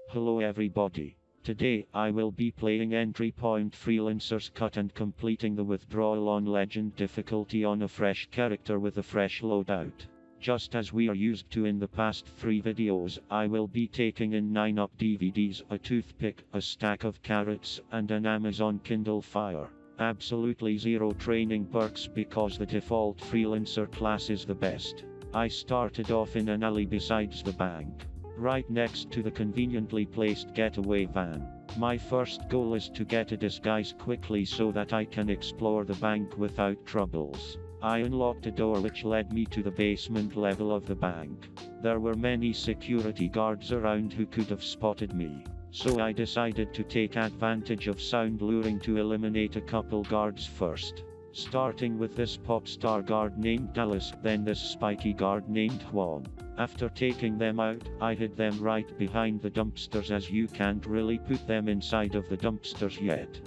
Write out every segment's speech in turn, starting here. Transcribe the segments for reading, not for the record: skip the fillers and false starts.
Hello everybody. Today, I will be playing Entry Point Freelancer's Cut and completing the Withdrawal on Legend difficulty on a fresh character with a fresh loadout. Just as we are used to in the past 3 videos, I will be taking in 9 up DVDs, a toothpick, a stack of carrots, and an Amazon Kindle Fire. Absolutely zero training perks because the default freelancer class is the best. I started off in an alley besides the bank, right next to the conveniently placed getaway van. My first goal is to get a disguise quickly so that I can explore the bank without troubles. I unlocked a door which led me to the basement level of the bank. There were many security guards around who could have spotted me, so I decided to take advantage of sound luring to eliminate a couple guards first. Starting with this pop star guard named Dallas, then this spiky guard named Juan. After taking them out, I hid them right behind the dumpsters as you can't really put them inside of the dumpsters yet.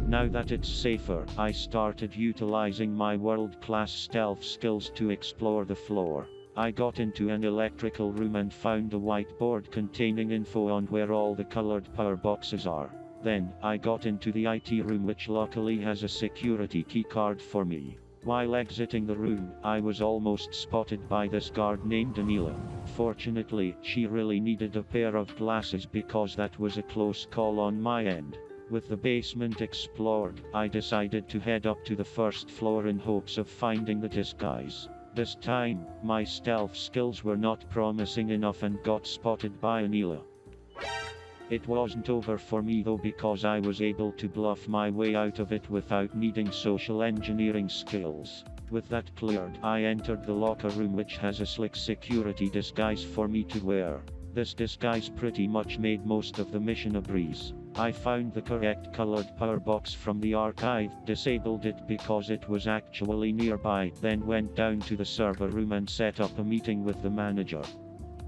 Now that it's safer, I started utilizing my world-class stealth skills to explore the floor. I got into an electrical room and found a whiteboard containing info on where all the colored power boxes are. Then, I got into the IT room which luckily has a security key card for me. While exiting the room, I was almost spotted by this guard named Anila. Fortunately, she really needed a pair of glasses because that was a close call on my end. With the basement explored, I decided to head up to the first floor in hopes of finding the disguise. This time, my stealth skills were not promising enough and got spotted by Anila. It wasn't over for me though because I was able to bluff my way out of it without needing social engineering skills. With that cleared, I entered the locker room which has a slick security disguise for me to wear. This disguise pretty much made most of the mission a breeze. I found the correct colored power box from the archive, disabled it because it was actually nearby, then went down to the server room and set up a meeting with the manager.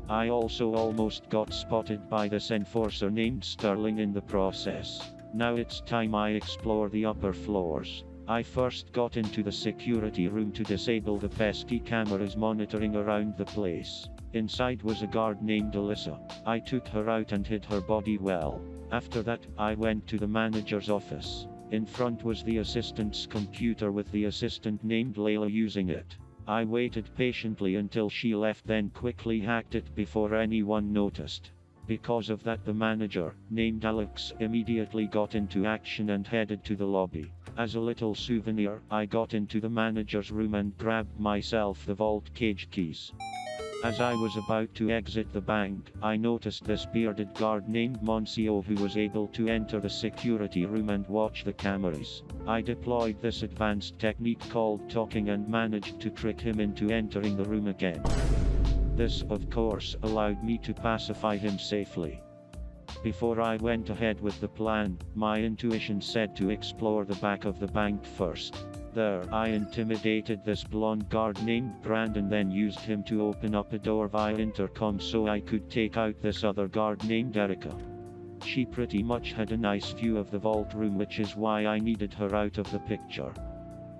I also almost got spotted by this enforcer named Sterling in the process. Now it's time I explore the upper floors. I first got into the security room to disable the pesky cameras monitoring around the place. Inside was a guard named Alyssa. I took her out and hid her body well. After that, I went to the manager's office. In front was the assistant's computer with the assistant named Layla using it. I waited patiently until she left, then quickly hacked it before anyone noticed. Because of that, the manager, named Alex, immediately got into action and headed to the lobby. As a little souvenir, I got into the manager's room and grabbed myself the vault cage keys. As I was about to exit the bank, I noticed this bearded guard named Monsieur who was able to enter the security room and watch the cameras. I deployed this advanced technique called talking and managed to trick him into entering the room again. This, of course, allowed me to pacify him safely. Before I went ahead with the plan, my intuition said to explore the back of the bank first. There, I intimidated this blonde guard named Brandon, then used him to open up a door via intercom so I could take out this other guard named Erica. She pretty much had a nice view of the vault room, which is why I needed her out of the picture.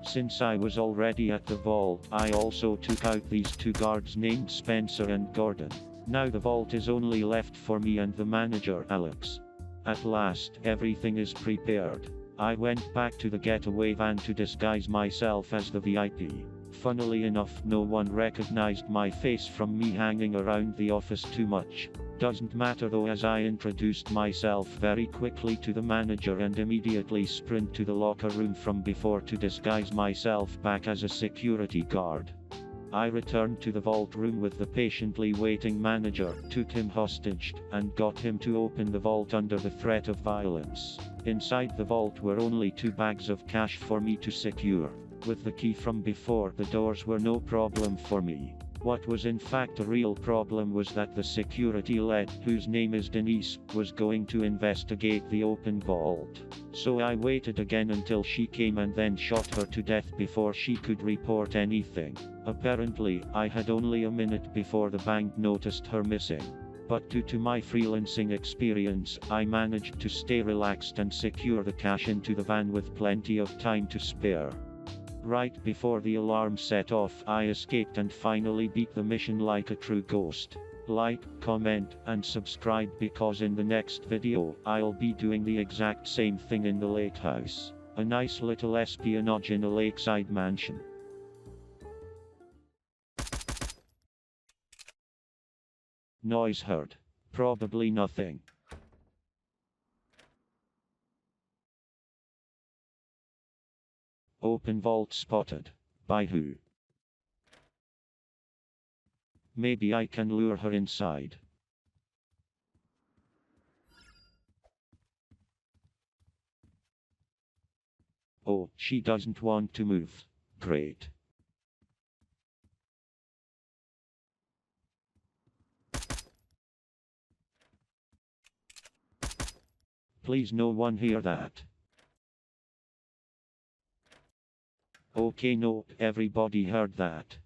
Since I was already at the vault, I also took out these 2 guards named Spencer and Gordon. Now the vault is only left for me and the manager, Alex. At last, everything is prepared. I went back to the getaway van to disguise myself as the VIP. Funnily enough, no one recognized my face from me hanging around the office too much. Doesn't matter though, as I introduced myself very quickly to the manager and immediately sprint to the locker room from before to disguise myself back as a security guard. I returned to the vault room with the patiently waiting manager, took him hostage, and got him to open the vault under the threat of violence. Inside the vault were only 2 bags of cash for me to secure. With the key from before, the doors were no problem for me. What was in fact a real problem was that the security lead, whose name is Denise, was going to investigate the open vault. So I waited again until she came and then shot her to death before she could report anything. Apparently, I had only a minute before the bank noticed her missing. But due to my freelancing experience, I managed to stay relaxed and secure the cash into the van with plenty of time to spare. Right before the alarm set off, I escaped and finally beat the mission like a true ghost. like, comment, and subscribe because in the next video, I'll be doing the exact same thing in the lake house. A nice little espionage in a lakeside mansion. Noise heard. Probably nothing. Open vault spotted. By who? Maybe I can lure her inside. Oh, she doesn't want to move. Great. Please no one hear that. Okay, no, everybody heard that.